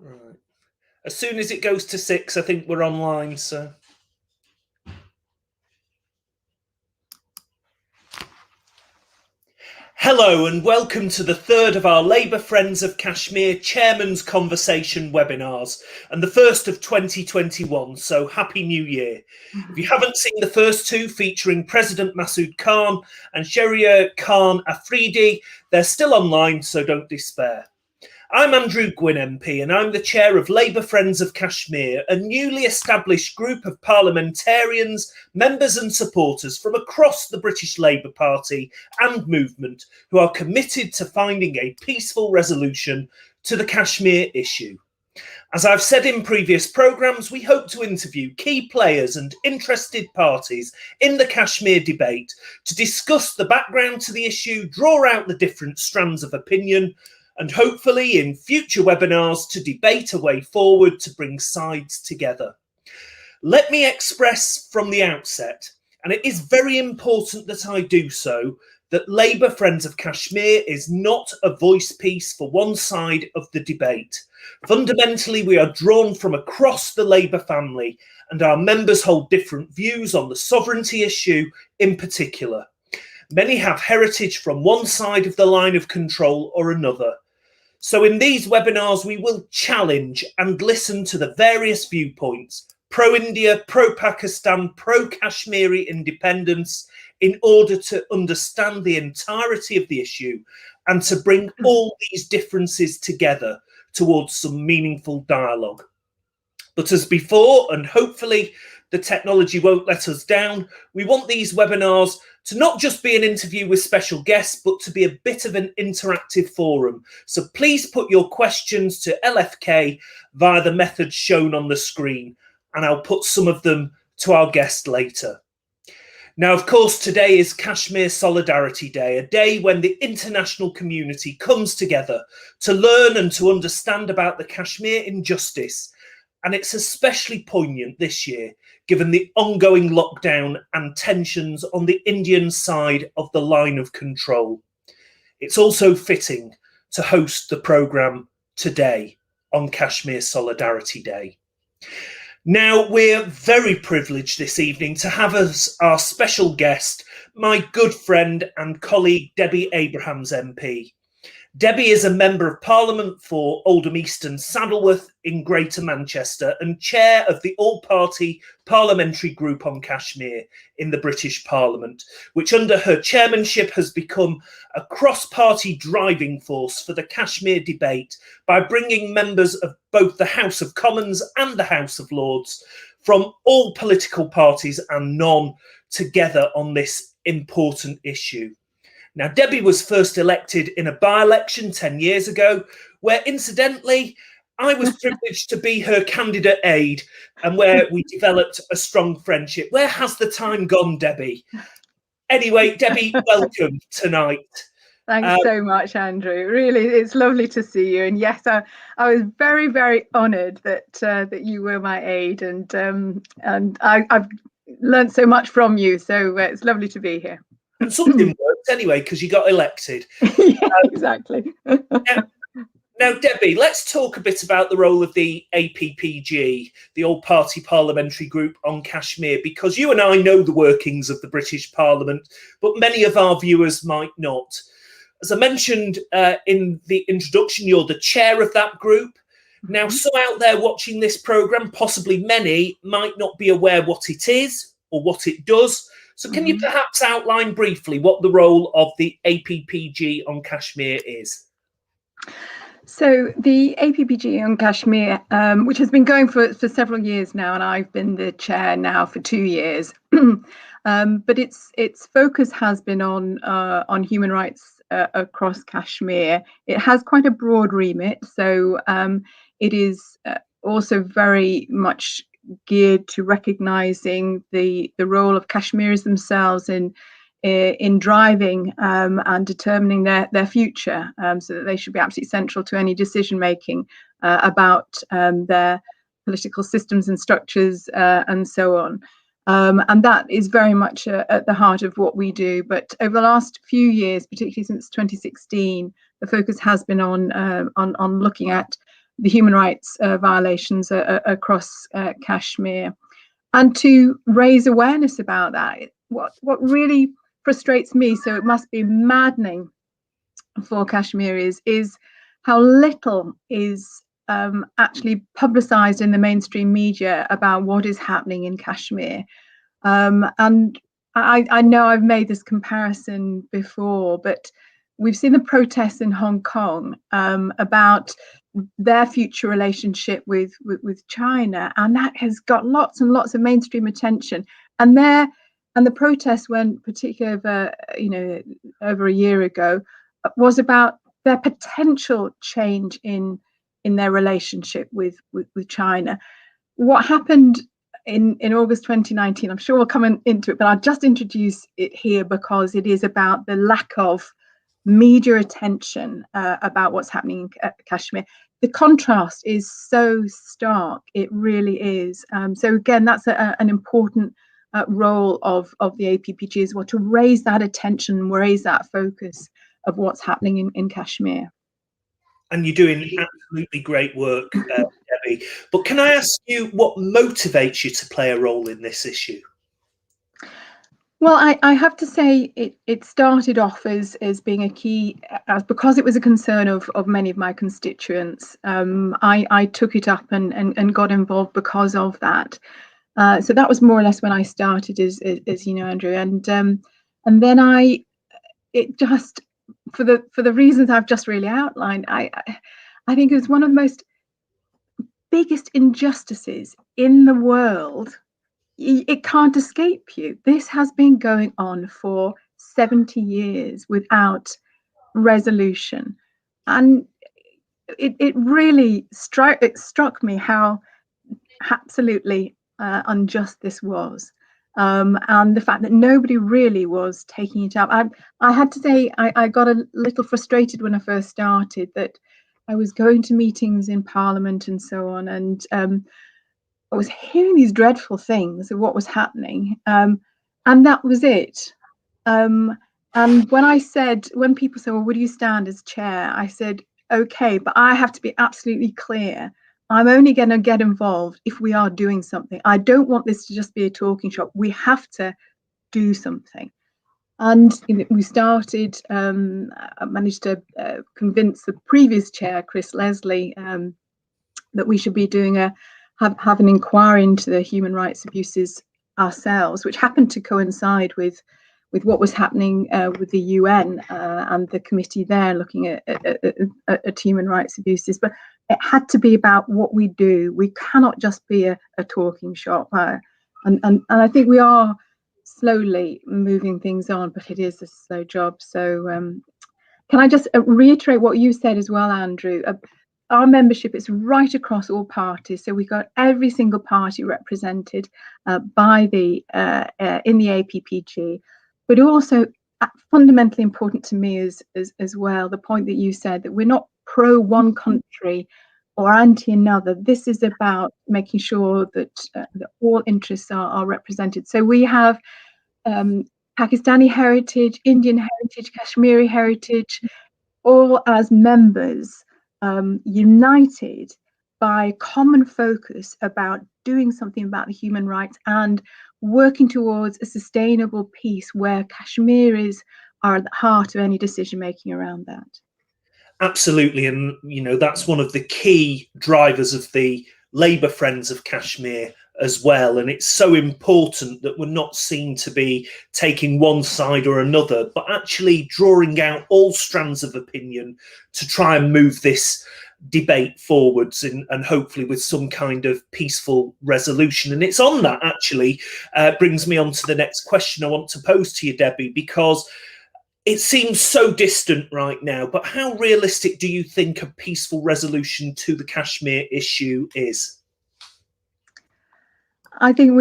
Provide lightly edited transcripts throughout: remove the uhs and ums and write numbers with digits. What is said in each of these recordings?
Right. As soon as it goes to 6, I think we're online, so. Hello and welcome to the third of our Labour Friends of Kashmir Chairman's Conversation webinars and the first of 2021, so Happy New Year. If you haven't seen the first two featuring President Masood Khan and Shahriar Khan Afridi, they're still online, so don't despair. I'm Gwynne MP and I'm the chair of Labour Friends of Kashmir, a newly established group of parliamentarians, members and supporters from across the British Labour Party and movement who are committed to finding a peaceful resolution to the Kashmir issue. As I've said in previous programmes, we hope to interview key players and interested parties in the Kashmir debate to discuss the background to the issue, draw out the different strands of opinion, and hopefully in future webinars to debate a way forward to bring sides together. Let me express from the outset, and it is very important that I do so, that Labour Friends of Kashmir is not a voice piece for one side of the debate. Fundamentally, we are drawn from across the Labour family, and our members hold different views on the sovereignty issue in particular. Many have heritage from one side of the line of control or another. So in these webinars, we will challenge and listen to the various viewpoints, pro-India, pro-Pakistan, pro-Kashmiri independence, in order to understand the entirety of the issue and to bring all these differences together towards some meaningful dialogue. But as before, and hopefully the technology won't let us down, we want these webinars to not just be an interview with special guests, but to be a bit of an interactive forum. So please put your questions to LFK via the method shown on the screen, and I'll put some of them to our guest later. Now, of course, today is Kashmir Solidarity Day, a day when the international community comes together to learn and to understand about the Kashmir injustice. And it's especially poignant this year, given the ongoing lockdown and tensions on the Indian side of the line of control. It's also fitting to host the programme today on Kashmir Solidarity Day. Now, we're very privileged this evening to have as our special guest, my good friend and colleague, Debbie Abrahams MP. Debbie is a Member of Parliament for Oldham East and Saddleworth in Greater Manchester and chair of the All Parties Parliamentary Group on Kashmir in the British Parliament, which under her chairmanship has become a cross-party driving force for the Kashmir debate by bringing members of both the House of Commons and the House of Lords from all political parties and none together on this important issue. Now, Debbie was first elected in a by-election 10 years ago, where incidentally, I was privileged to be her candidate aide and where we developed a strong friendship. Where has the time gone, Debbie? Anyway, Debbie, welcome tonight. Thanks so much, Andrew. Really, it's lovely to see you. And yes, I was very, very honoured that you were my aide, and I've learned so much from you. So it's lovely to be here. And something worked anyway, because you got elected. Yeah, exactly. Now, Debbie, let's talk a bit about the role of the APPG, the All Party Parliamentary Group on Kashmir, because you and I know the workings of the British Parliament, but many of our viewers might not. As I mentioned in the introduction, you're the chair of that group. Now, some out there watching this programme, possibly many, might not be aware what it is or what it does. So can you perhaps outline briefly what the role of the APPG on Kashmir is? So the APPG on Kashmir, which has been going for several years now, and I've been the chair now for 2 years, but its focus has been on human rights across Kashmir. It has quite a broad remit, so it is also very much geared to recognising the role of Kashmiris themselves in driving and determining their future, so that they should be absolutely central to any decision making about their political systems and structures and so on. And that is very much at the heart of what we do. But over the last few years, particularly since 2016, the focus has been on looking at the human rights violations across Kashmir, and to raise awareness about that. What really frustrates me, so it must be maddening for Kashmiris, is how little is actually publicised in the mainstream media about what is happening in Kashmir. And I know I've made this comparison before, but we've seen the protests in Hong Kong about their future relationship with China, and that has got lots and lots of mainstream attention. And the protests went particularly over a year ago, was about their potential change in their relationship with China. What happened in August 2019, I'm sure we'll come into it, but I'll just introduce it here because it is about the lack of media attention about what's happening in Kashmir. The contrast is so stark, it really is. So again, that's an important role of the APPG as well, to raise that attention, raise that focus of what's happening in Kashmir. And you're doing absolutely great work, Debbie. But can I ask you what motivates you to play a role in this issue? Well, I have to say it started off as being a key, because it was a concern of many of my constituents. I took it up and got involved because of that. So that was more or less when I started, as you know, Andrew, and then it just, for the reasons I've just really outlined, I think it was one of the most biggest injustices in the world. It can't escape you. This has been going on for 70 years without resolution, and it really struck me how absolutely unjust this was, and the fact that nobody really was taking it up. I had to say I got a little frustrated when I first started, that I was going to meetings in Parliament and so on, and I was hearing these dreadful things of what was happening, and that was it. And when people said, "Well, would you stand as chair?" I said, "Okay, but I have to be absolutely clear. I'm only going to get involved if we are doing something. I don't want this to just be a talking shop. We have to do something." And we started. I managed to convince the previous chair, Chris Leslie, that we should be doing have an inquiry into the human rights abuses ourselves, which happened to coincide with what was happening with the UN and the committee there looking at human rights abuses. But it had to be about what we do. We cannot just be a talking shop. And I think we are slowly moving things on, but it is a slow job. So can I just reiterate what you said as well, Andrew? Our membership is right across all parties, so we've got every single party represented by in the APPG. But also, fundamentally important to me is as well the point that you said, that we're not pro one country or anti another. This is about making sure that all interests are represented. So we have Pakistani heritage, Indian heritage, Kashmiri heritage, all as members, united by common focus about doing something about the human rights and working towards a sustainable peace where Kashmiris are at the heart of any decision making around that. Absolutely, and that's one of the key drivers of the Labour Friends of Kashmir as well. And it's so important that we're not seen to be taking one side or another, but actually drawing out all strands of opinion to try and move this debate forwards and hopefully with some kind of peaceful resolution. And it's on that actually brings me on to the next question I want to pose to you, Debbie, because it seems so distant right now, but how realistic do you think a peaceful resolution to the Kashmir issue is? I think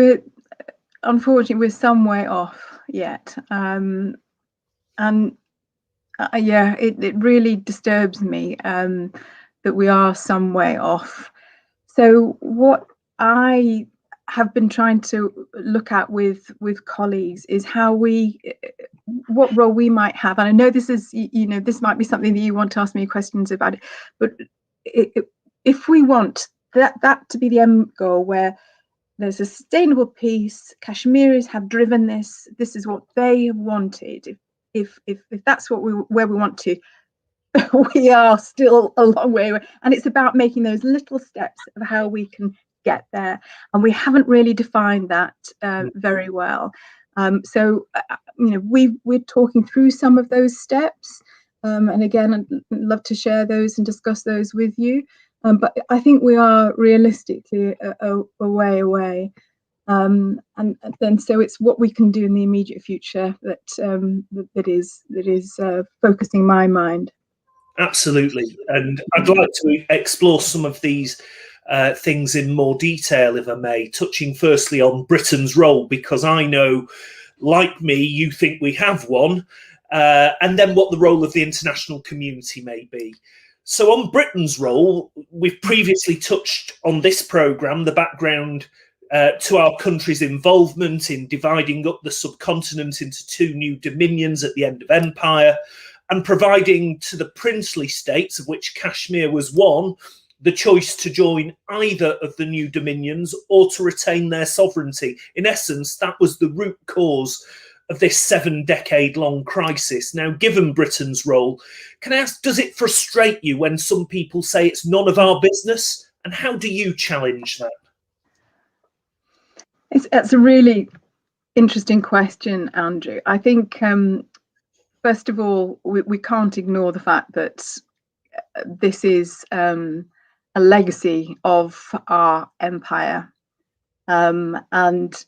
unfortunately, we're some way off yet. Yeah, it really disturbs me that we are some way off. So what I have been trying to look at with colleagues is what role we might have. And I know this is, this might be something that you want to ask me questions about, but if we want that to be the end goal, where there's a sustainable peace, Kashmiris have driven this. This is what they have wanted. If that's where we want to, we are still a long way away. And it's about making those little steps of how we can get there. And we haven't really defined that very well. So we're talking through some of those steps. And again, I'd love to share those and discuss those with you. But I think we are realistically a way away. And then so it's what we can do in the immediate future that is focusing my mind. Absolutely. And I'd like to explore some of these things in more detail, if I may, touching firstly on Britain's role, because I know, like me, you think we have one, and then what the role of the international community may be. So on Britain's role, we've previously touched on this programme, the background to our country's involvement in dividing up the subcontinent into two new dominions at the end of empire, and providing to the princely states, of which Kashmir was one, the choice to join either of the new dominions or to retain their sovereignty. In essence, that was the root cause of this 7-decade-long crisis. Now, given Britain's role, can I ask, does it frustrate you when some people say it's none of our business? And how do you challenge that? That's a really interesting question, Andrew. I think, first of all, we can't ignore the fact that this is a legacy of our empire. And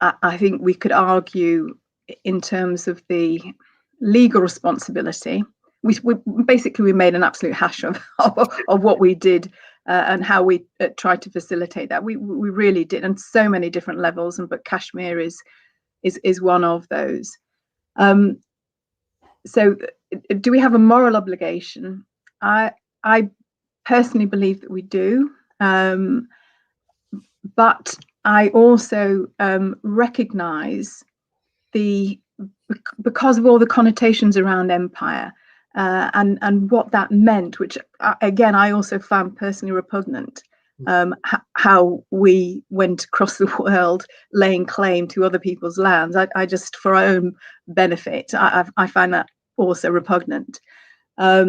I think we could argue in terms of the legal responsibility. We made an absolute hash of what we did and how we tried to facilitate that. We really did, on so many different levels, but Kashmir is one of those. So do we have a moral obligation? I personally believe that we do, but I also recognise because of all the connotations around empire and what that meant, which again I also found personally repugnant. How we went across the world laying claim to other people's lands. I just, for our own benefit, I find that also repugnant. But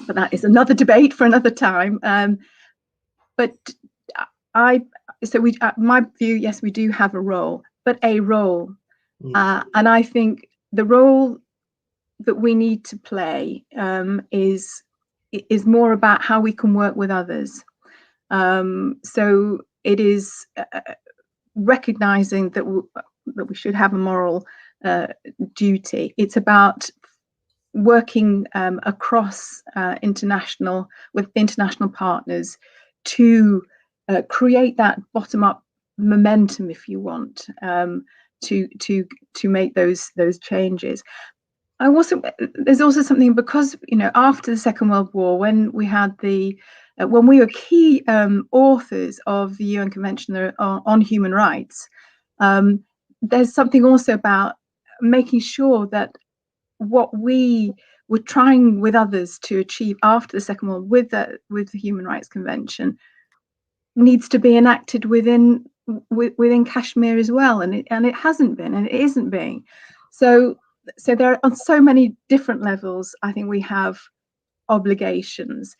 that is another debate for another time. But my view, yes, we do have a role, but a role. And I think the role that we need to play is more about how we can work with others. So it is recognizing that we should have a moral duty. It's about working across with international partners to create that bottom-up momentum, if you want, to make those changes. There's also something, because after the Second World War, when we were key authors of the UN Convention on Human Rights, there's something also about making sure that what we were trying with others to achieve after the Second World with the Human Rights Convention needs to be enacted within Kashmir as well, and it hasn't been, and it isn't being. So there are, on so many different levels, I think we have obligations.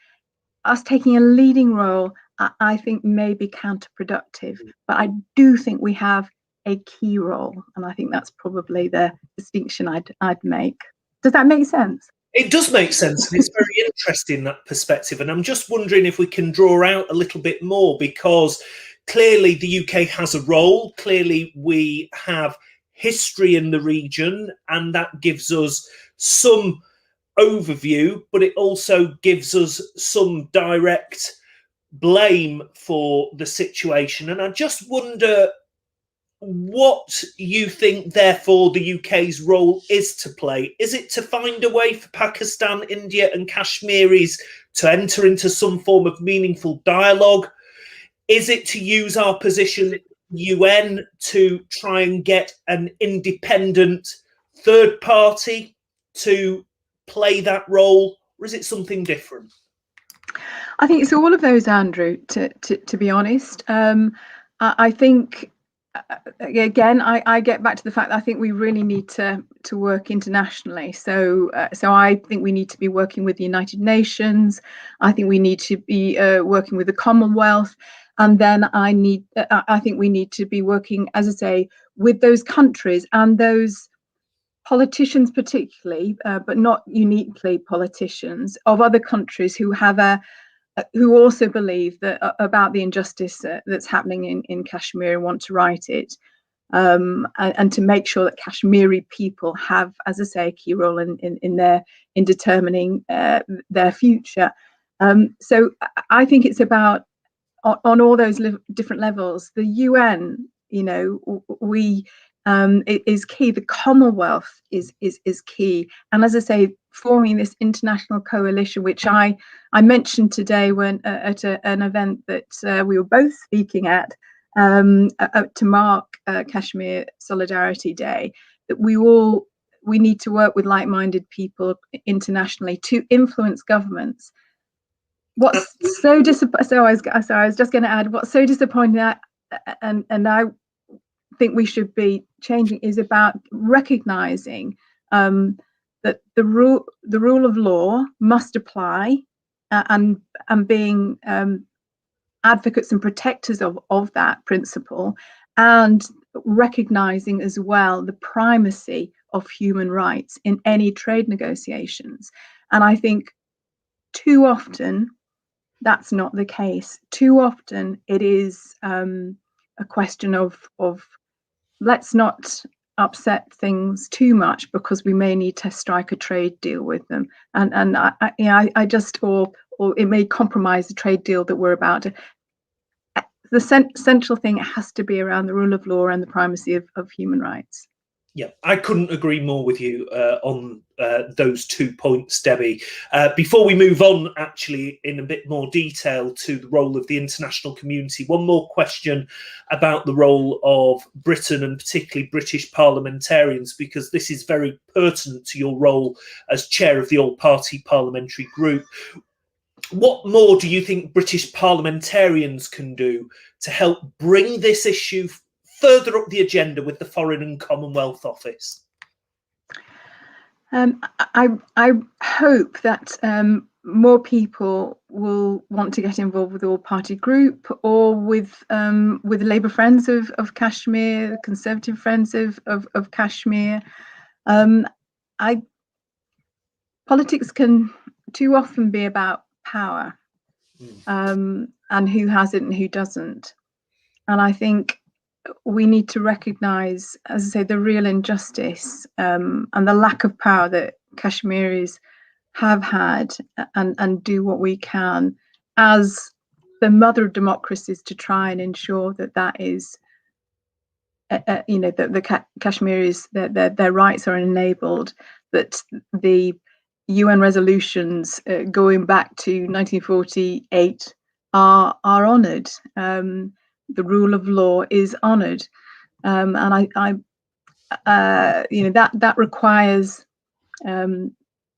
Us taking a leading role, I think, may be counterproductive, but I do think we have a key role, and I think that's probably the distinction I'd make. Does that make sense? It does make sense, and it's very interesting, that perspective. And I'm just wondering if we can draw out a little bit more, because clearly the UK has a role. Clearly we have history in the region, and that gives us some overview, but it also gives us some direct blame for the situation. And I just wonder what you think, therefore, the UK's role is to play. Is it to find a way for Pakistan, India and Kashmiris to enter into some form of meaningful dialogue? Is it to use our position at UN to try and get an independent third party to play that role, or is it something different? I think it's all of those, Andrew, to be honest. I think, again, I get back to the fact that I think we really need to work internationally. So I think we need to be working with the United Nations. I think we need to be working with the Commonwealth. And then I think we need to be working, as I say, with those countries and those politicians particularly, but not uniquely politicians of other countries who have who also believe that about the injustice that's happening in Kashmir and want to right it, and to make sure that Kashmiri people have, as I say, a key role in determining their future. So I think it's about on all those different levels. The UN, it is key. The Commonwealth is key, and as I say, forming this international coalition, which I mentioned today when at an event that we were both speaking at to mark Kashmir Solidarity Day, that we need to work with like-minded people internationally to influence governments. What's so disappointing? So I was just going to add, what's so disappointing, and I think we should be changing, is about recognizing that the rule of law must apply, and being advocates and protectors of that principle, and recognizing as well the primacy of human rights in any trade negotiations. And I think too often that's not the case. Too often it is a question of let's not upset things too much because we may need to strike a trade deal with them, and I just or it may compromise the trade deal that we're about to. The central thing has to be around the rule of law and the primacy of human rights. Yeah, I couldn't agree more with you on those 2 points, Debbie. Before we move on, actually, in a bit more detail to the role of the international community, one more question about the role of Britain and particularly British parliamentarians, because this is very pertinent to your role as chair of the All Party Parliamentary Group. What more do you think British parliamentarians can do to help bring this issue further up the agenda with the Foreign and Commonwealth Office? I hope that more people will want to get involved with the All Party Group, or with Labour Friends of Kashmir, Conservative Friends of Kashmir. Politics can too often be about power, and who has it and who doesn't. And I think we need to recognise, as I say, the real injustice and the lack of power that Kashmiris have had, and do what we can as the mother of democracies to try and ensure that is, that the Kashmiris, their rights are enabled, that the UN resolutions going back to 1948 are honoured. The rule of law is honoured, and that requires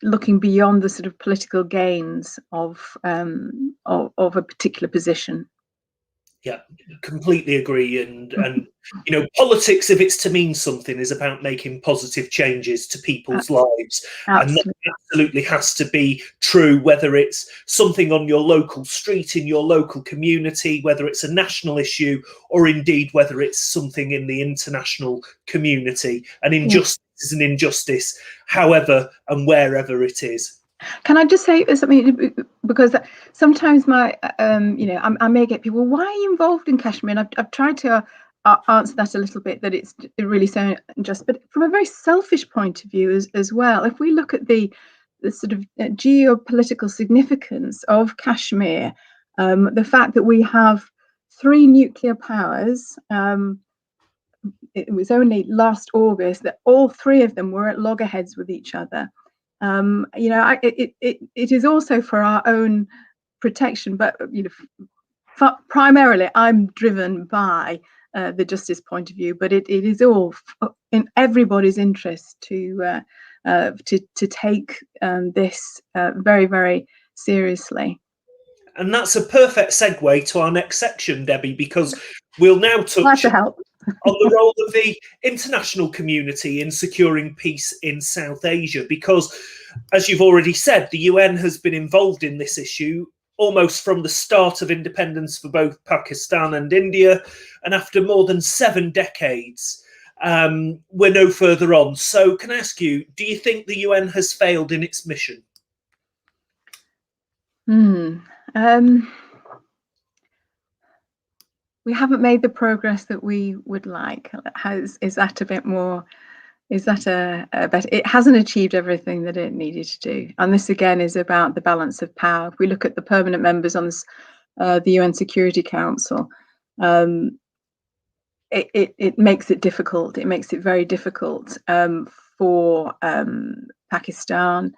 looking beyond the sort of political gains of a particular position. Yeah, completely agree. And politics, if it's to mean something, is about making positive changes to people's lives. Absolutely. And that absolutely has to be true, whether it's something on your local street, in your local community, whether it's a national issue, or indeed whether it's something in the international community. An injustice is an injustice, however and wherever it is. Can I just say something, because sometimes I may get people, why are you involved in Kashmir? And I've tried to answer that a little bit, that it's really so unjust, but from a very selfish point of view as well. If we look at the sort of geopolitical significance of Kashmir, the fact that we have 3 nuclear powers, it was only last August that all 3 of them were at loggerheads with each other. It is also for our own protection, but primarily I'm driven by the justice point of view. But it is all in everybody's interest to take this very, very seriously. And that's a perfect segue to our next section, Debbie, because we'll now touch on the role of the international community in securing peace in South Asia, because, as you've already said, the UN has been involved in this issue almost from the start of independence for both Pakistan and India, and after more than 7 decades, we're no further on. So can I ask you, do you think the UN has failed in its mission? We haven't made the progress that we would like. Is that a bit more? Is that a better? It hasn't achieved everything that it needed to do. And this again is about the balance of power. If we look at the permanent members on this, the UN Security Council, it makes it difficult. It makes it very difficult for Pakistan,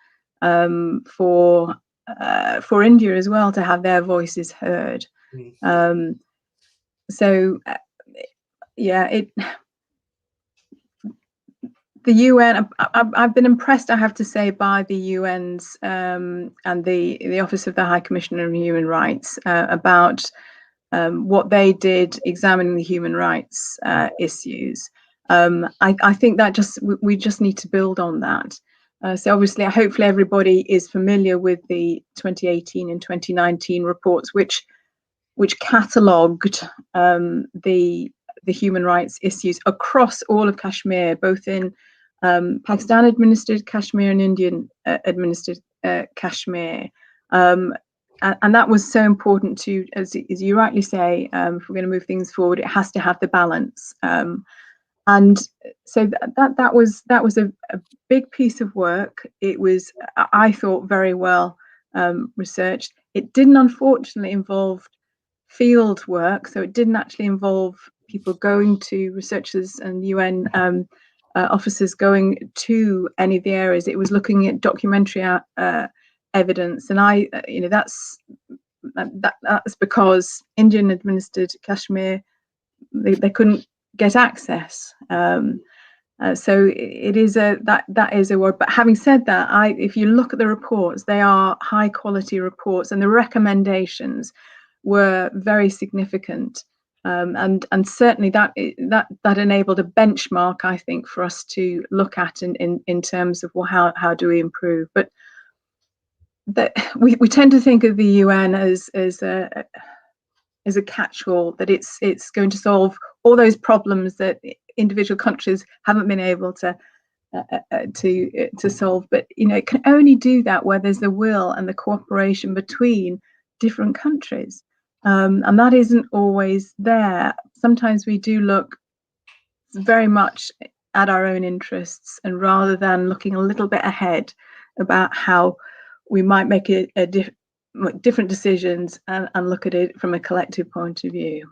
for India as well, to have their voices heard. The UN, I've been impressed, I have to say, by the UN's and the Office of the High Commissioner of Human Rights about what they did examining the human rights issues. I think that we just need to build on that. So obviously, hopefully everybody is familiar with the 2018 and 2019 reports, which catalogued the human rights issues across all of Kashmir, both in Pakistan administered Kashmir and Indian administered Kashmir. And that was so important to, as you rightly say, if we're going to move things forward, it has to have the balance. And so that was a big piece of work. It was, I thought, very well researched. It didn't, unfortunately, involve field work, so it didn't actually involve people going to, researchers and UN officers going to any of the areas. It was looking at documentary evidence, and that's because Indian administered Kashmir, they couldn't get access. So it is that is a word. But having said that, if you look at the reports, they are high quality reports, and the recommendations were very significant, and certainly that enabled a benchmark, I think, for us to look at in terms of, well, how do we improve? But we tend to think of the UN as a catch-all, that it's going to solve all those problems that individual countries haven't been able to solve. But it can only do that where there's the will and the cooperation between different countries, and that isn't always there. Sometimes we do look very much at our own interests, and rather than looking a little bit ahead about how we might make different decisions and look at it from a collective point of view.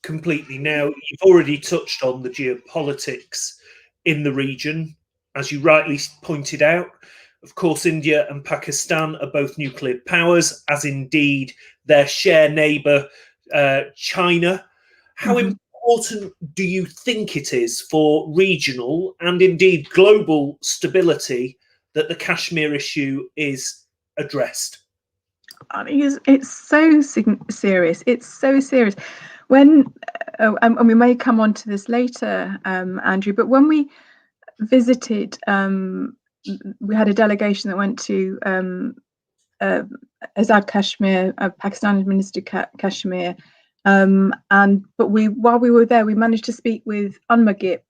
Completely. Now, you've already touched on the geopolitics in the region, as you rightly pointed out. Of course, India and Pakistan are both nuclear powers, as indeed their share neighbour, China. How important do you think it is for regional and indeed global stability that the Kashmir issue is addressed? I mean, it's so serious. It's so serious. And we may come on to this later, Andrew, but when we visited, we had a delegation that went to Azad Kashmir, Pakistan administered Kashmir, but while we were there, we managed to speak with UNMAGIP,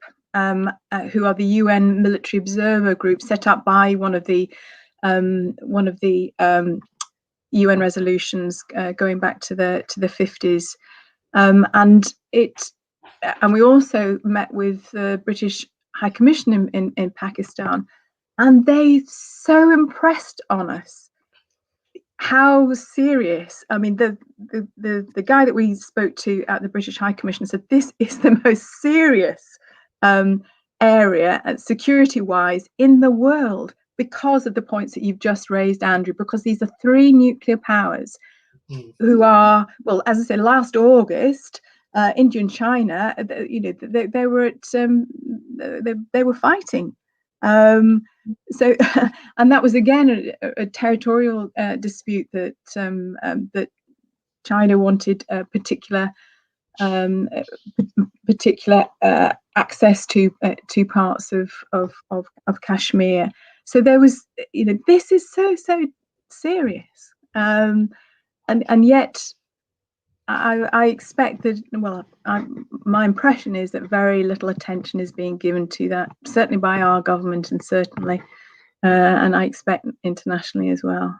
who are the UN military observer group set up by one of the UN resolutions going back to the 50s, and we also met with the British High Commission in Pakistan, and they so impressed on us how serious. I mean, the guy that we spoke to at the British High Commission said this is the most serious area security-wise in the world, because of the points that you've just raised, Andrew, because these are 3 nuclear powers who are, well, as I said, last August, India and China, they were at they were fighting, So, and that was again a territorial dispute that that China wanted a particular access to parts of Kashmir. So there was, this is so serious, and yet I expect that, well, my impression is that very little attention is being given to that, certainly by our government, and certainly, and I expect internationally as well.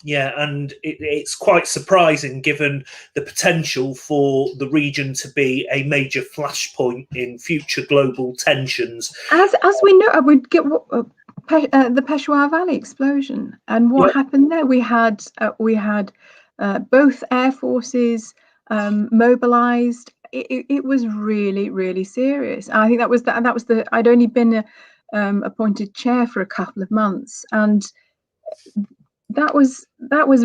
Yeah, and it's quite surprising given the potential for the region to be a major flashpoint in future global tensions. As we know, we get the Peshawar Valley explosion, and what happened there. We had both air forces mobilized. It was really serious. I think that was the I'd only been appointed chair for a couple of months, and that was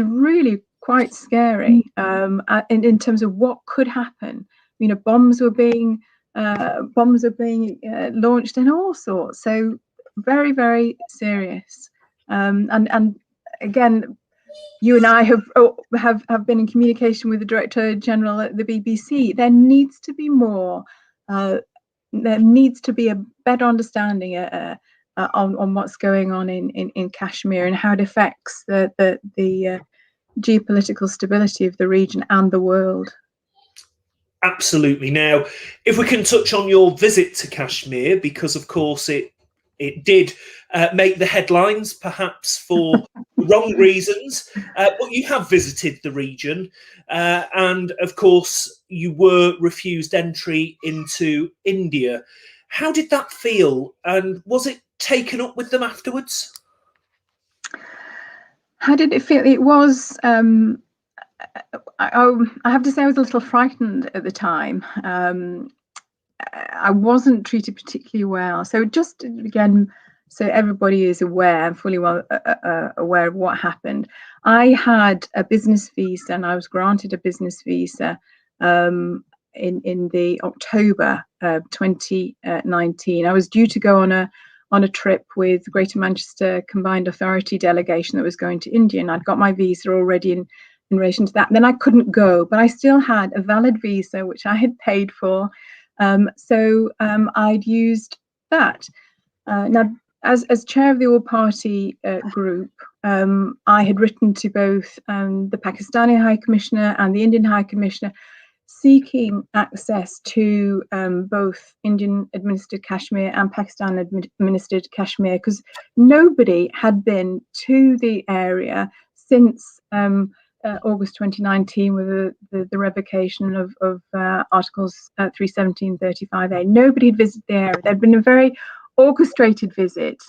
really quite scary in terms of what could happen. Bombs were being launched and all sorts. So very serious. And again, you and I have been in communication with the Director General at the BBC. There needs to be more. There needs to be a better understanding on what's going on in Kashmir and how it affects the geopolitical stability of the region and the world. Absolutely. Now, if we can touch on your visit to Kashmir, because of course it did make the headlines, perhaps for the wrong reasons, but you have visited the region, and of course you were refused entry into India. How did that feel, and was it taken up with them afterwards? How did it feel? It was, I have to say, I was a little frightened at the time. I wasn't treated particularly well. So just again, so everybody is aware, fully well aware of what happened. I had a business visa, and I was granted a business visa in the October 2019. I was due to go on a trip with the Greater Manchester Combined Authority delegation that was going to India, and I'd got my visa already in relation to that. And then I couldn't go, but I still had a valid visa which I had paid for. So I'd used that. Now, as chair of the All Party Group, I had written to both the Pakistani High Commissioner and the Indian High Commissioner, seeking access to both Indian administered Kashmir and Pakistan administered Kashmir, because nobody had been to the area since August 2019 with the revocation of Articles 317, 35A. Nobody had visited the area. There'd been a very orchestrated visit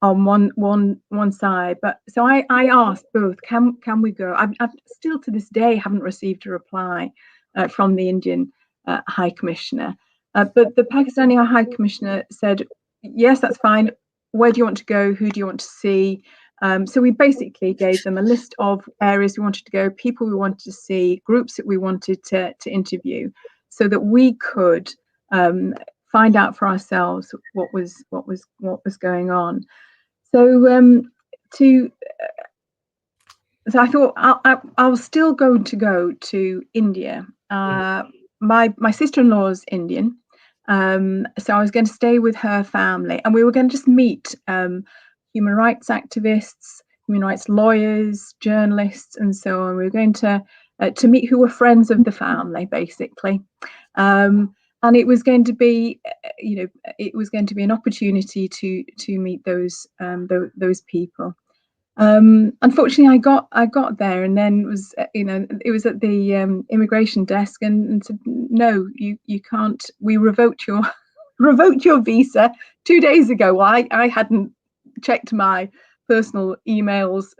on one side, but so I asked both, can we go? I've still to this day haven't received a reply from the Indian High Commissioner, but the Pakistani High Commissioner said, yes, that's fine. Where do you want to go? Who do you want to see? So we basically gave them a list of areas we wanted to go, people we wanted to see, groups that we wanted to interview, so that we could find out for ourselves what was going on. So so I thought I was still going to go to India. My sister-in-law is Indian, so I was going to stay with her family, and we were going to just meet human rights activists, human rights lawyers, journalists, and so on. We were going to meet who were friends of the family, basically, and it was going to be, it was going to be an opportunity to meet those people. Unfortunately, I got there, and then it was at the immigration desk, and said, no, you can't. We revoked your visa 2 days ago. Well, I hadn't checked my personal emails.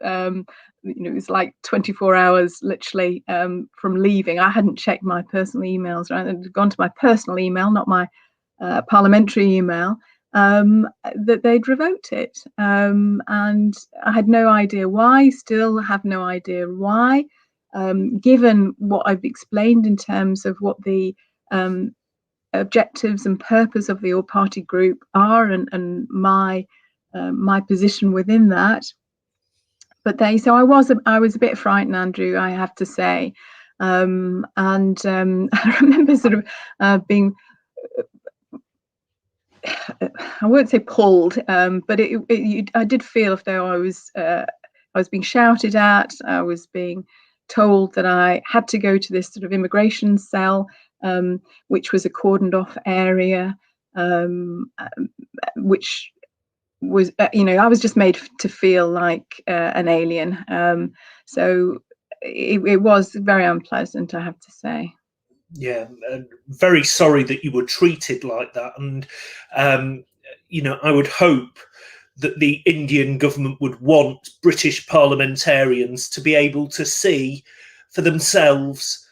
It was like 24 hours literally from leaving. I hadn't checked my personal emails. Right, I'd gone to my personal email, not my parliamentary email. That they'd revoked it, and I had no idea why. Still have no idea why, given what I've explained in terms of what the objectives and purpose of the All Party Group are, and my my position within that. But so I was a bit frightened, Andrew, I have to say, and I remember sort of being, I won't say pulled, but I did feel as though I was being shouted at. I was being told that I had to go to this sort of immigration cell, which was a cordoned off area, which was, I was just made to feel like an alien. So it was very unpleasant, I have to say. Yeah, very sorry that you were treated like that. And, I would hope that the Indian government would want British parliamentarians to be able to see for themselves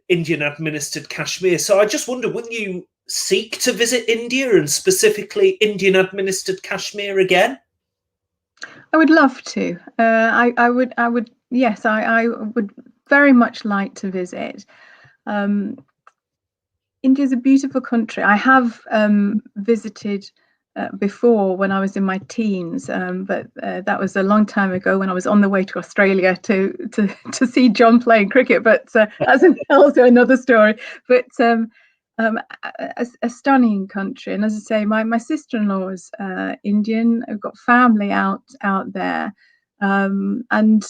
Indian administered Kashmir. So I just wonder, wouldn't you seek to visit India, and specifically Indian administered Kashmir again? I would love to. I would, yes, I would very much like to visit. India is a beautiful country. I have visited before when I was in my teens, but that was a long time ago when I was on the way to Australia to see John playing cricket. But that's also another story. But a stunning country, and as I say, my sister-in-law is Indian. I've got family out there. And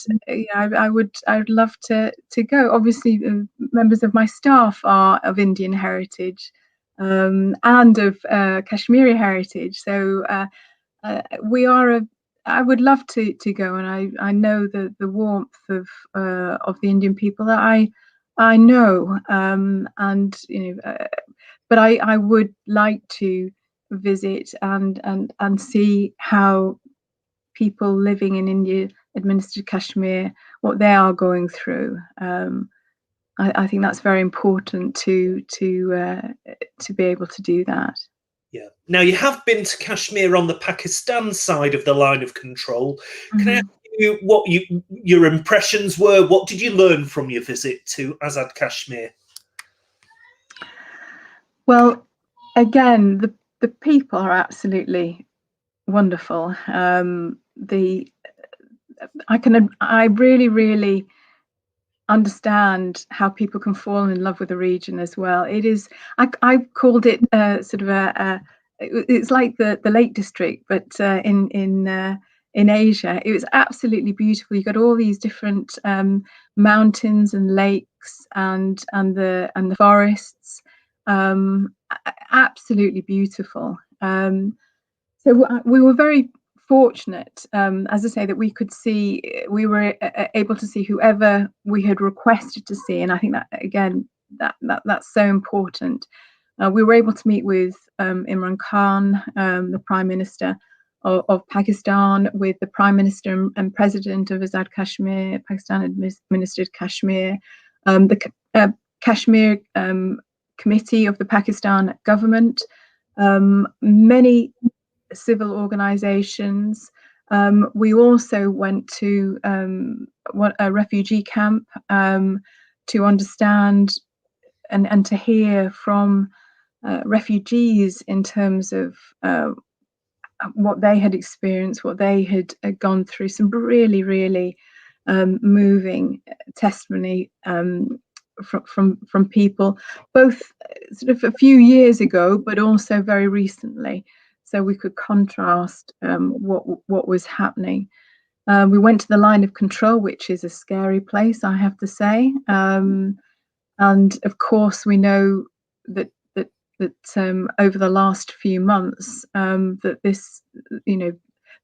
I would love to go. Obviously, members of my staff are of Indian heritage and of Kashmiri heritage. So I would love to go, and I know the warmth of the Indian people that I know, and but I would like to visit and see how people living in India administered Kashmir, what they are going through. I think that's very important to be able to do that. Yeah. Now, you have been to Kashmir on the Pakistan side of the line of control. Mm-hmm. Can I ask you what your impressions were? What did you learn from your visit to Azad Kashmir? Well, again, the people are absolutely wonderful. I really understand how people can fall in love with a region as well. It is, I called it sort of it's like the Lake District, but in Asia. It was absolutely beautiful. You got all these different mountains and lakes and the forests. Absolutely beautiful. So we were very fortunate, as I say, that we were able to see whoever we had requested to see, and I think that again that's so important. We were able to meet with Imran Khan, the Prime Minister of Pakistan, with the Prime Minister and President of Azad Kashmir, Pakistan administered Kashmir, the Kashmir Committee of the Pakistan government, many civil organizations. We also went to a refugee camp to understand and to hear from refugees in terms of what they had experienced, what they had gone through. Some really moving testimony from people, both sort of a few years ago, but also very recently. So we could contrast what was happening. We went to the line of control, which is a scary place, I have to say. And of course, we know that over the last few months, that this,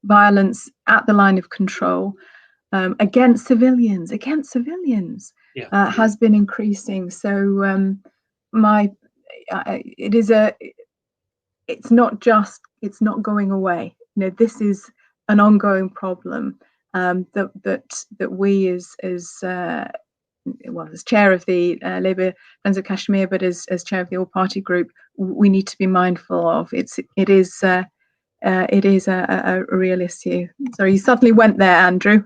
violence at the line of control against civilians yeah. Has been increasing. So it's not going away. This is an ongoing problem that we as chair of the Labour Friends of Kashmir, but as chair of the All Party Group, we need to be mindful of. It is a real issue. Sorry, you suddenly went there, Andrew.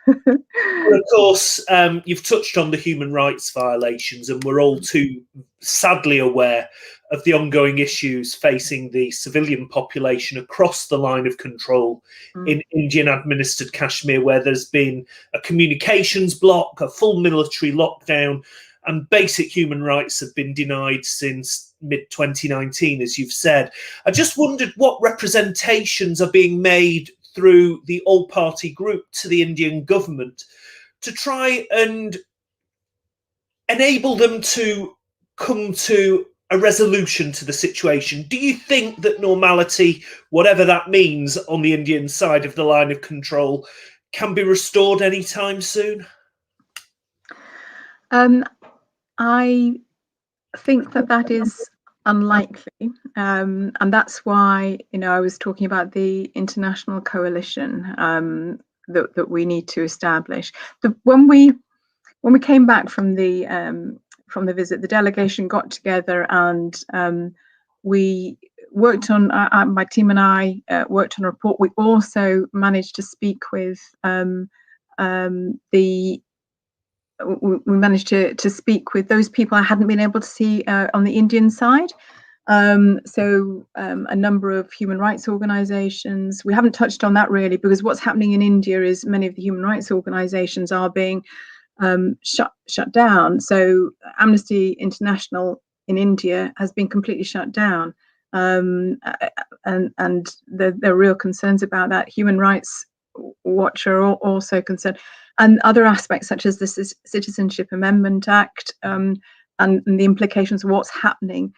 Well, of course, you've touched on the human rights violations, and we're all too sadly aware of the ongoing issues facing the civilian population across the line of control in Indian administered Kashmir, where there's been a communications block, a full military lockdown, and basic human rights have been denied since mid-2019, as you've said. I just wondered what representations are being made through the All Party Group to the Indian government to try and enable them to come to a resolution to the situation. Do you think that normality, whatever that means on the Indian side of the line of control, can be restored anytime soon? I think that is unlikely, and that's why I was talking about the international coalition that we need to establish. When we came back from the visit, the delegation got together and we worked on, my team and I worked on a report. We also managed to speak with we managed to speak with those people I hadn't been able to see on the Indian side. So a number of human rights organizations. We haven't touched on that really, because what's happening in India is many of the human rights organizations are being shut down. So Amnesty International in India has been completely shut down, and there are real concerns about that. Human Rights Watch are also concerned, and other aspects such as the Citizenship Amendment Act and the implications of what's happening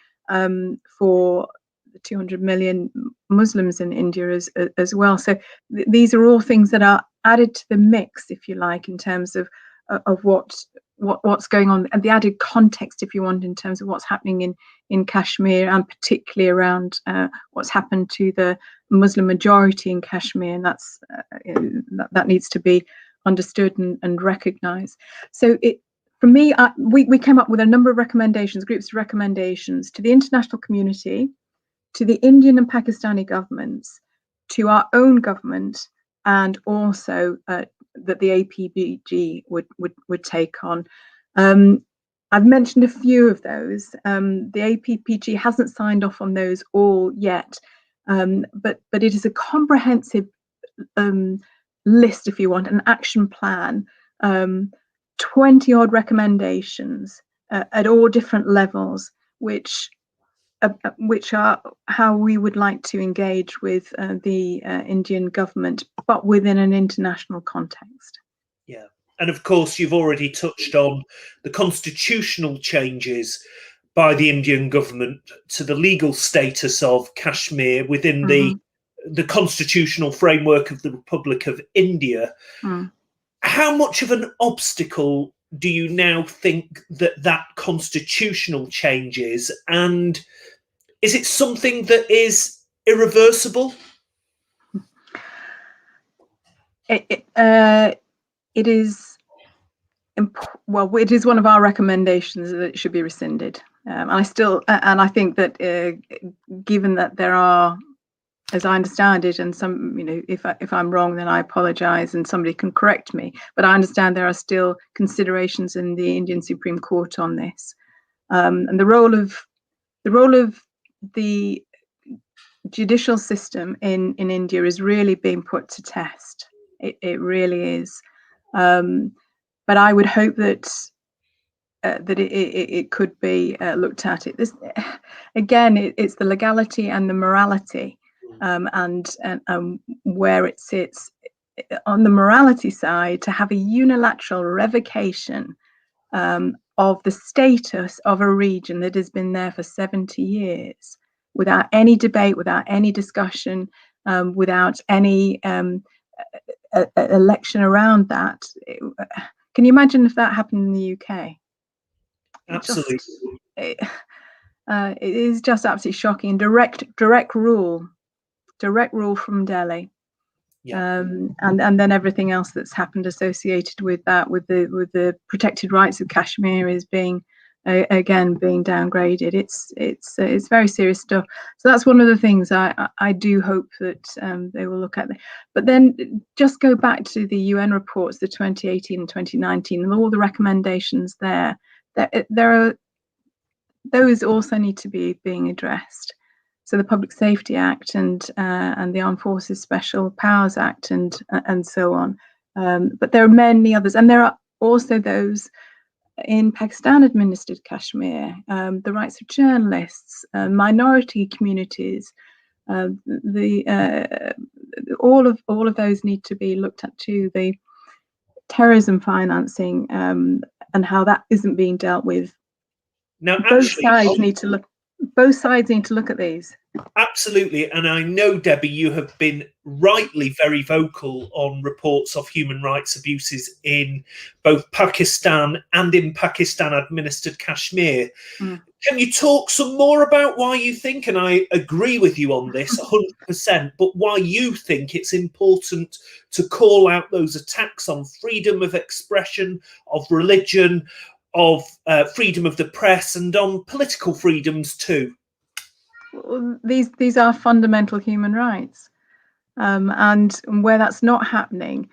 for the 200 million Muslims in India as well. So these are all things that are added to the mix, if you like, in terms of what's going on, and the added context, if you want, in terms of what's happening in Kashmir, and particularly around what's happened to the Muslim majority in Kashmir, and that needs to be understood and recognised. So for me, we came up with a number of recommendations, groups of recommendations to the international community, to the Indian and Pakistani governments, to our own government, and also that the APPG would take on. I've mentioned a few of those. The APPG hasn't signed off on those all yet, but it is a comprehensive list, if you want, an action plan, 20 odd recommendations at all different levels, which are how we would like to engage with the Indian government, but within an international context. Yeah, and of course you've already touched on the constitutional changes by the Indian government to the legal status of Kashmir within the constitutional framework of the Republic of India. How much of an obstacle do you now think that constitutional change is, and is it something that is irreversible? It is. Well, it is one of our recommendations that it should be rescinded, and I think that given that there are, as I understand it, and some, if I'm wrong, then I apologise and somebody can correct me. But I understand there are still considerations in the Indian Supreme Court on this, and the role of the judicial system in India is really being put to test. It really is. But I would hope that it could be looked at. This again, it's the legality and the morality, and where it sits. On the morality side, to have a unilateral revocation of the status of a region that has been there for 70 years, without any debate, without any discussion, without any election around that. Can you imagine if that happened in the UK? Absolutely. It is just absolutely shocking. Direct rule from Delhi. Yeah. And then everything else that's happened associated with that, with the protected rights of Kashmir, is being again being downgraded. It's very serious stuff. So that's one of the things I do hope that they will look at. But then just go back to the UN reports, the 2018 and 2019, and all the recommendations there. There those also need to be being addressed. So the Public Safety Act and the Armed Forces Special Powers Act and so on. But there are many others, and there are also those in Pakistan-administered Kashmir, the rights of journalists, minority communities. All of those need to be looked at too. The terrorism financing and how that isn't being dealt with. Now, both sides need to look at these. Absolutely, and I know, Debbie, you have been rightly very vocal on reports of human rights abuses in both Pakistan and in Pakistan-administered Kashmir. Can you talk some more about why you think, and I agree with you on this 100%, but why you think it's important to call out those attacks on freedom of expression, of religion, of freedom of the press, and on political freedoms too? These are fundamental human rights, and where that's not happening,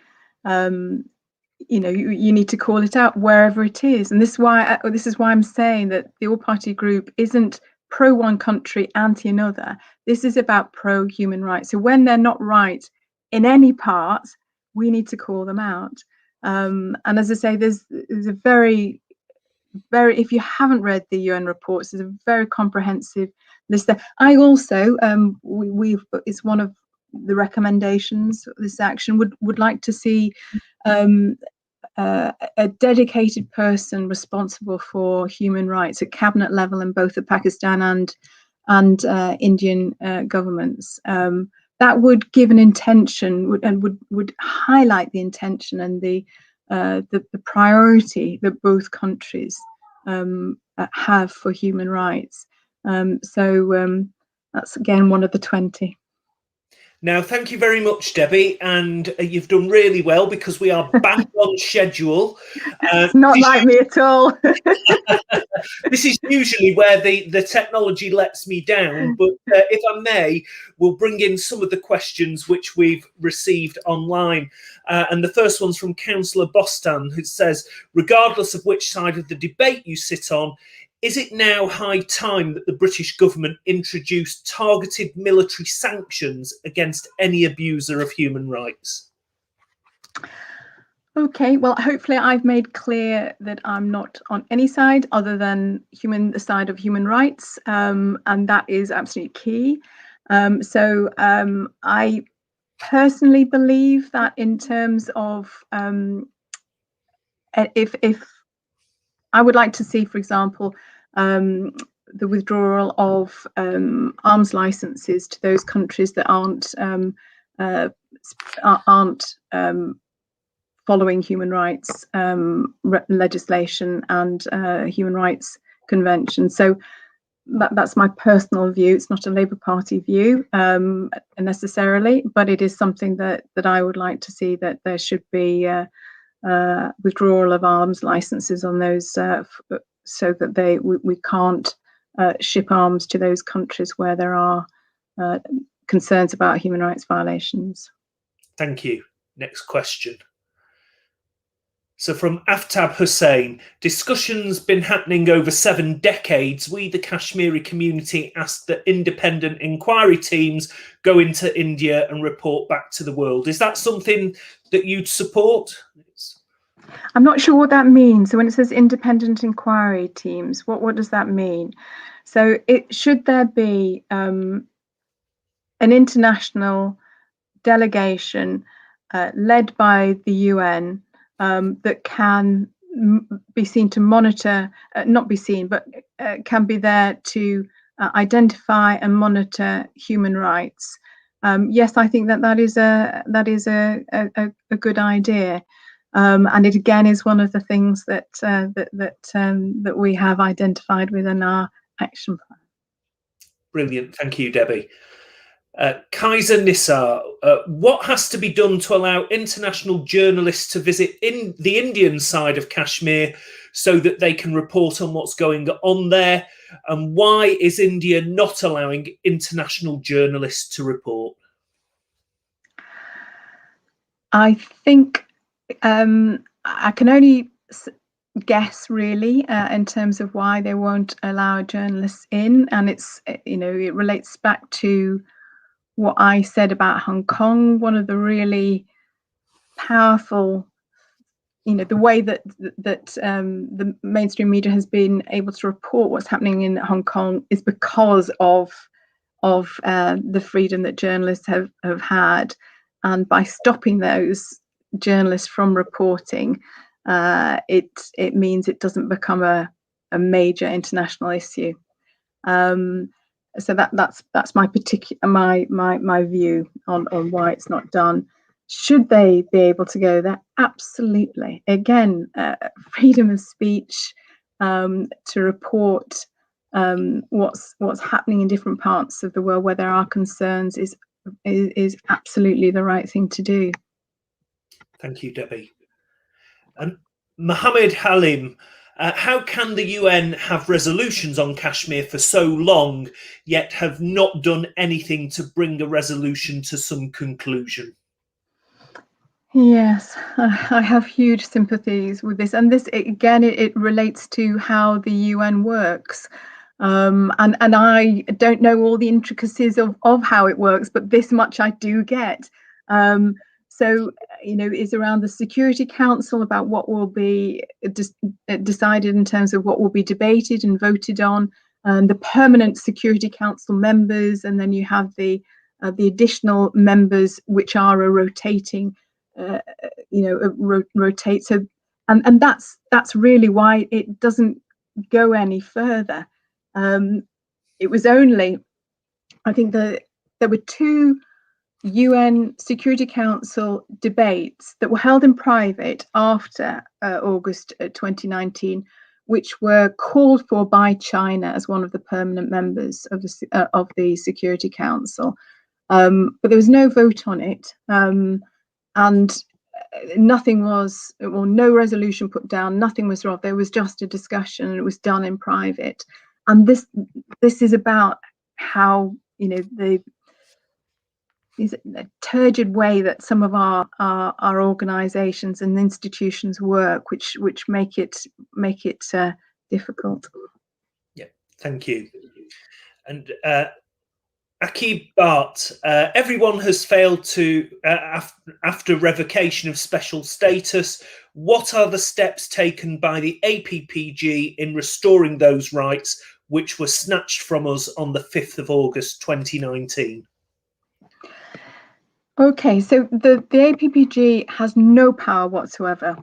you need to call it out wherever it is. And this is why I'm saying that the All Party Group isn't pro one country, anti another. This is about pro human rights. So when they're not right in any part, we need to call them out. And as I say, there's a very, if you haven't read the UN reports, there's a very comprehensive list there. I also, it's one of the recommendations of this action, would like to see a dedicated person responsible for human rights at cabinet level in both the Pakistan and Indian governments. That would give an intention would highlight the intention and the priority that both countries have for human rights. So that's again one of the 20. Now, thank you very much, Debbie, and you've done really well because we are bang on schedule. It's not like me at all. This is usually where the technology lets me down, but if I may, we'll bring in some of the questions which we've received online. And the first one's from Councillor Bostan, who says, regardless of which side of the debate you sit on, is it now high time that the British government introduced targeted military sanctions against any abuser of human rights? Okay, well, hopefully I've made clear that I'm not on any side other than the side of human rights, and that is absolutely key. So I personally believe that in terms of if I would like to see, for example, the withdrawal of arms licenses to those countries that aren't following human rights legislation and human rights convention. So that's my personal view. It's not a Labour Party view necessarily, but it is something that I would like to see, that there should be withdrawal of arms licenses on those, so that we can't ship arms to those countries where there are concerns about human rights violations. Thank you. Next question. So from Aftab Hussain, discussions been happening over 7 decades. We, the Kashmiri community, ask that independent inquiry teams go into India and report back to the world. Is that something that you'd support? I'm not sure what that means. So when it says independent inquiry teams, what does that mean? So should there be an international delegation led by the UN that can be seen to monitor, not be seen, but can be there to identify and monitor human rights? Yes, I think that is a good idea. And it again is one of the things that we have identified within our action plan. Brilliant, thank you, Debbie. Kaiser Nisar, what has to be done to allow international journalists to visit the Indian side of Kashmir so that they can report on what's going on there? And why is India not allowing international journalists to report? I think I can only guess really in terms of why they won't allow journalists in, and it's it relates back to what I said about Hong Kong. One of the really powerful, the way that the mainstream media has been able to report what's happening in Hong Kong is because of the freedom that journalists have had, and by stopping those journalists from reporting, it means it doesn't become a major international issue. So that's my particular my view on why it's not done. Should they be able to go there? Absolutely. Again, freedom of speech, to report what's happening in different parts of the world where there are concerns is absolutely the right thing to do. Thank you, Debbie. And Mohammed Halim, how can the UN have resolutions on Kashmir for so long, yet have not done anything to bring a resolution to some conclusion? Yes, I have huge sympathies with this, and this again, it relates to how the UN works. And I don't know all the intricacies of how it works, but this much I do get. So, it's around the Security Council about what will be decided in terms of what will be debated and voted on, and the permanent Security Council members, and then you have the additional members, which are a rotating, rotate. So, and that's really why it doesn't go any further. It was only, I think, there were 2 UN Security Council debates that were held in private after August 2019, which were called for by China as one of the permanent members of the Security Council. But there was no vote on it, and nothing was, well, no resolution put down, nothing was wrong. There was just a discussion, and it was done in private. And this is about how the turgid way that some of our organisations and institutions work, which make it difficult. Yeah, thank you. And Akib Bart, everyone has failed to, after revocation of special status, what are the steps taken by the APPG in restoring those rights which were snatched from us on the 5th of August 2019? Okay, so the APPG has no power whatsoever.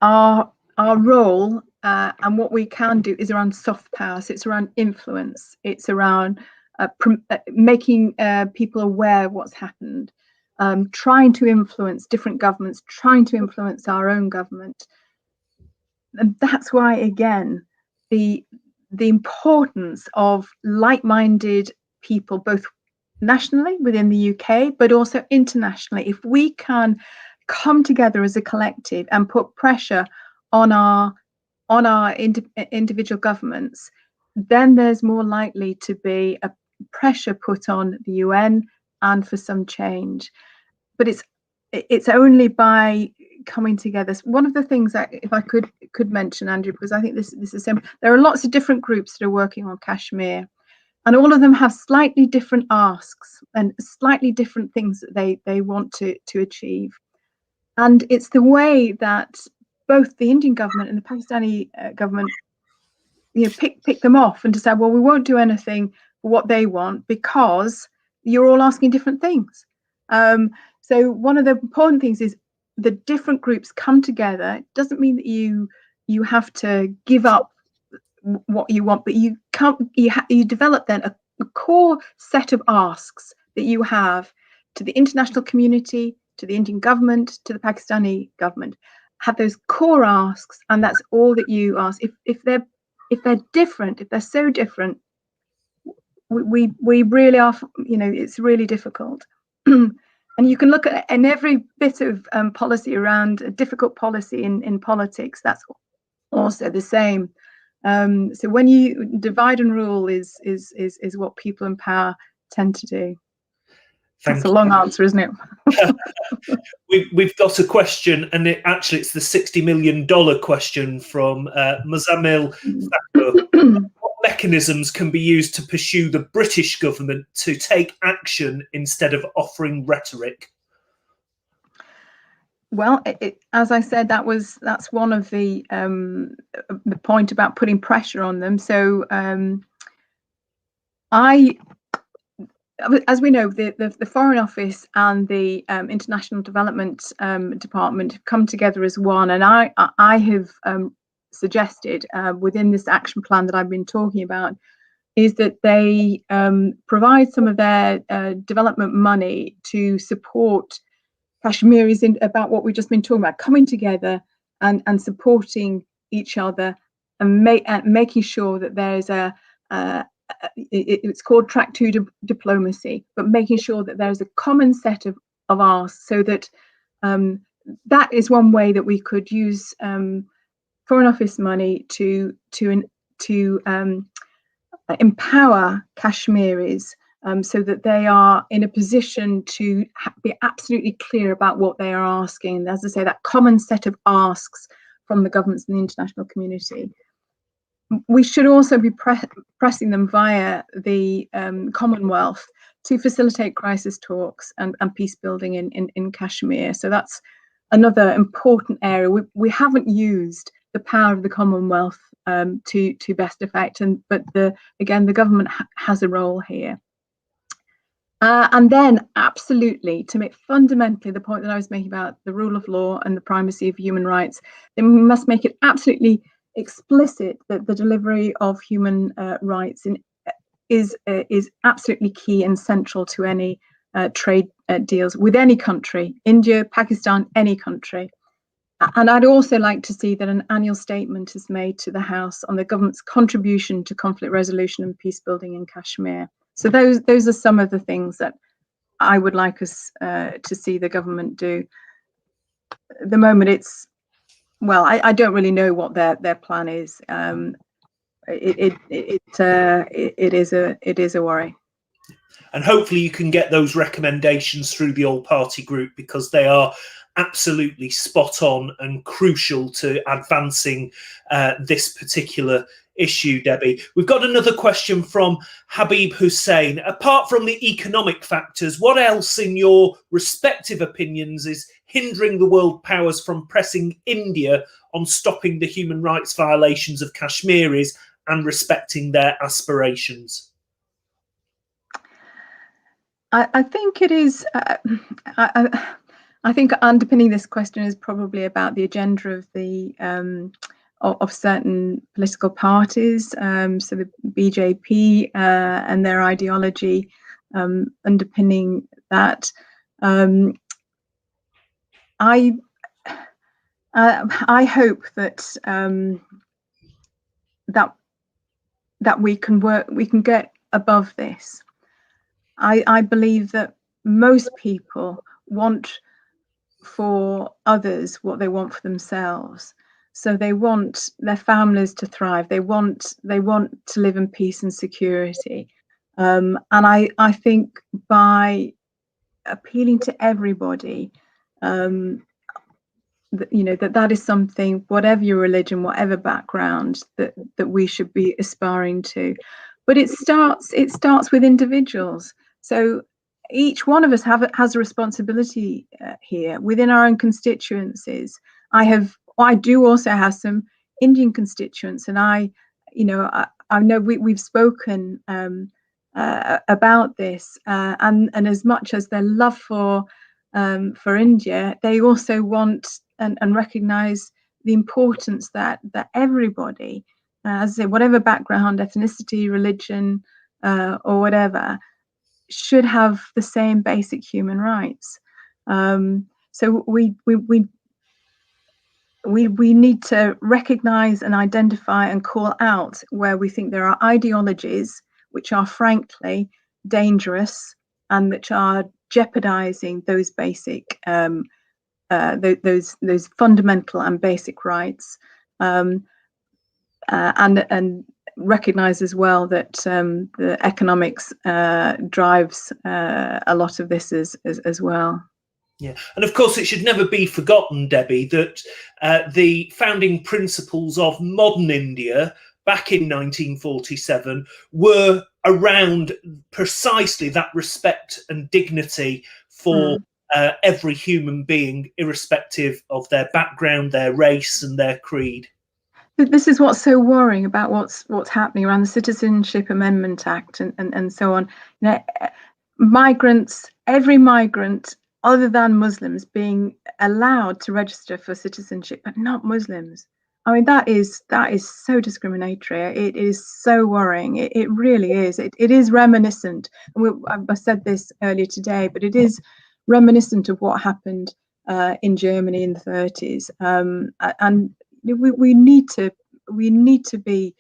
Our role and what we can do is around soft power. So it's around influence. It's around making people aware of what's happened, trying to influence different governments, trying to influence our own government. And that's why, again, the importance of like-minded people, both nationally within the UK, but also internationally. If we can come together as a collective and put pressure on our individual governments, then there's more likely to be a pressure put on the UN and for some change. But it's only by coming together. One of the things that, if I could mention, Andrew, because I think this is simple, there are lots of different groups that are working on Kashmir, and all of them have slightly different asks and slightly different things that they want to achieve. And it's the way that both the Indian government and the Pakistani government, pick them off and decide, well, we won't do anything for what they want because you're all asking different things. So one of the important things is the different groups come together. It doesn't mean that you have to give up what you want, but you develop then a core set of asks that you have to the international community, to the Indian government, to the Pakistani government. Have those core asks, and that's all that you ask. If they're different, if they're so different, we really are, it's really difficult. And you can look at in every bit of policy around a difficult policy in politics, that's also the same. So when you divide and rule is what people in power tend to do. Thank That's a long answer, isn't it? We've got a question, and it's the $60 million question from Muzamil Thakur. What mechanisms can be used to pursue the British government to take action instead of offering rhetoric? Well, as I said, that's one of the point about putting pressure on them. So as we know, the Foreign Office and the International Development Department have come together as one, and I have suggested within this action plan that I've been talking about is that they provide some of their development money to support Kashmiris about what we've just been talking about, coming together and supporting each other and making sure that there's it's called track 2 diplomacy, but making sure that there's a common set of asks, so that that is one way that we could use Foreign Office money to empower Kashmiris so that they are in a position to be absolutely clear about what they are asking. And as I say, that common set of asks from the governments and the international community. We should also be pressing them via the Commonwealth to facilitate crisis talks and peace building in Kashmir. So that's another important area. We haven't used the power of the Commonwealth to best effect, but again, the government has a role here. And then absolutely, to make fundamentally the point that I was making about the rule of law and the primacy of human rights, then we must make it absolutely explicit that the delivery of human rights is absolutely key and central to any trade deals with any country, India, Pakistan, any country. And I'd also like to see that an annual statement is made to the House on the government's contribution to conflict resolution and peace building in Kashmir. So those are some of the things that I would like us to see the government do. At the moment, I don't really know what their plan is. It is a worry. And hopefully you can get those recommendations through the All Party Group, because they are absolutely spot on and crucial to advancing this particular issue, Debbie. We've got another question from Habib Hussein. Apart from the economic factors, what else, in your respective opinions, is hindering the world powers from pressing India on stopping the human rights violations of Kashmiris and respecting their aspirations? I think it is. I think underpinning this question is probably about the agenda of the of certain political parties. So the BJP and their ideology underpinning that. I hope that that we can get above this. I believe that most people want for others what they want for themselves. So they want their families to thrive. They want to live in peace and security. And I think by appealing to everybody, that is something, whatever your religion, whatever background, that we should be aspiring to. But it starts with individuals. So each one of us has a responsibility here within our own constituencies. I do also have some Indian constituents, and I know we've spoken about this, and as much as their love for India, they also want and recognise the importance that everybody, as I say, whatever background, ethnicity, religion, or whatever, should have the same basic human rights. So we need to recognise and identify and call out where we think there are ideologies which are frankly dangerous and which are jeopardising those basic, those fundamental and basic rights, and recognise as well that the economics drives a lot of this as well. Yeah, and of course, it should never be forgotten, Debbie, that the founding principles of modern India back in 1947 were around precisely that respect and dignity for every human being, irrespective of their background, their race, and their creed. This is what's so worrying about what's happening around the Citizenship Amendment Act and so on. You know, migrants, every migrant other than Muslims being allowed to register for citizenship, but not Muslims. I mean, that is so discriminatory. It is so worrying. It really is. It is reminiscent. I said this earlier today, but it is reminiscent of what happened in Germany in the 30s. And we need to be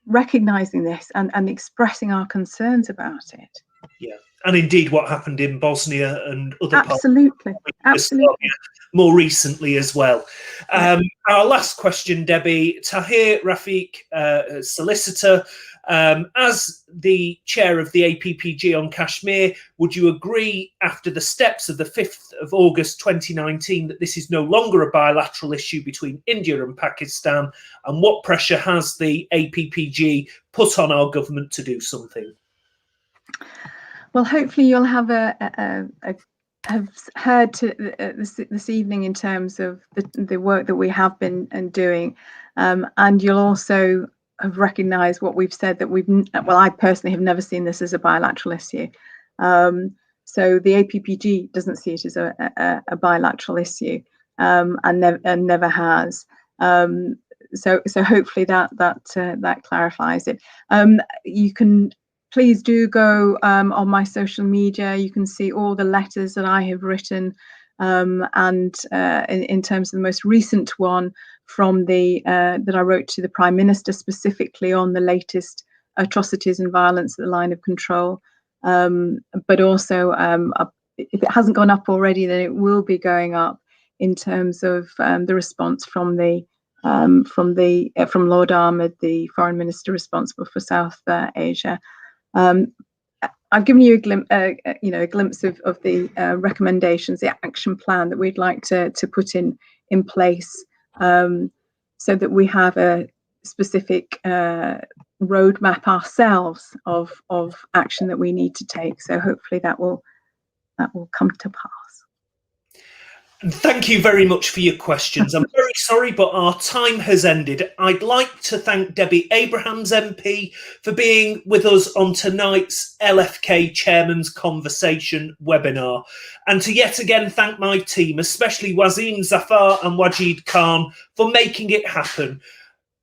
recognizing this and expressing our concerns about it. Yeah, and indeed what happened in Bosnia and other absolutely parts of Yugoslavia more recently as well. Our last question, Debbie. Tahir Rafiq, solicitor, as the chair of the APPG on Kashmir, would you agree, after the steps of the 5th of August 2019, that this is no longer a bilateral issue between India and Pakistan? And what pressure has the APPG put on our government to do something? Well, hopefully you'll have have heard this evening in terms of the work that we have been doing, and you'll also have recognised what we've said, that I personally have never seen this as a bilateral issue. So the APPG doesn't see it as a bilateral issue, and never has. So hopefully that clarifies it. You can. Please do go on my social media. You can see all the letters that I have written, and in terms of the most recent one from that I wrote to the Prime Minister specifically on the latest atrocities and violence at the line of control. But also, if it hasn't gone up already, then it will be going up in terms of the response from Lord Ahmed, the Foreign Minister responsible for South Asia. I've given you a glimpse of the recommendations, the action plan that we'd like to put in place, so that we have a specific roadmap ourselves of action that we need to take. So hopefully that will come to pass. Thank you very much for your questions. I'm very sorry, but our time has ended. I'd like to thank Debbie Abrahams MP for being with us on tonight's LFK Chairman's Conversation webinar, and to yet again thank my team, especially Wasim Zafar and Wajid Khan, for making it happen.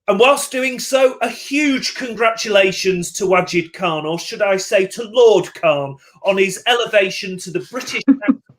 And whilst doing so, a huge congratulations to Wajid Khan, or should I say to Lord Khan, on his elevation to the British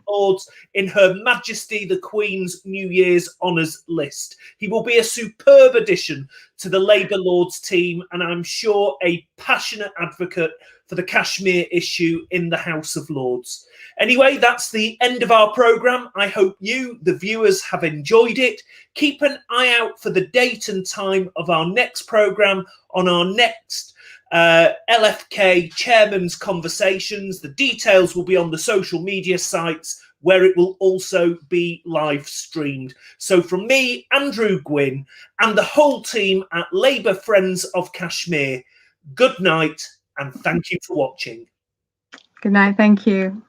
Lords in Her Majesty the Queen's New Year's Honours list. He will be a superb addition to the Labour Lords team, and I'm sure a passionate advocate for the Kashmir issue in the House of Lords. Anyway, that's the end of our programme. I hope you, the viewers, have enjoyed it. Keep an eye out for the date and time of our next programme on our next LFK Chairman's Conversations. The details will be on the social media sites, where it will also be live streamed. So from me, Andrew Gwynne, and the whole team at Labour Friends of Kashmir, good night and thank you for watching. Good night. Thank you.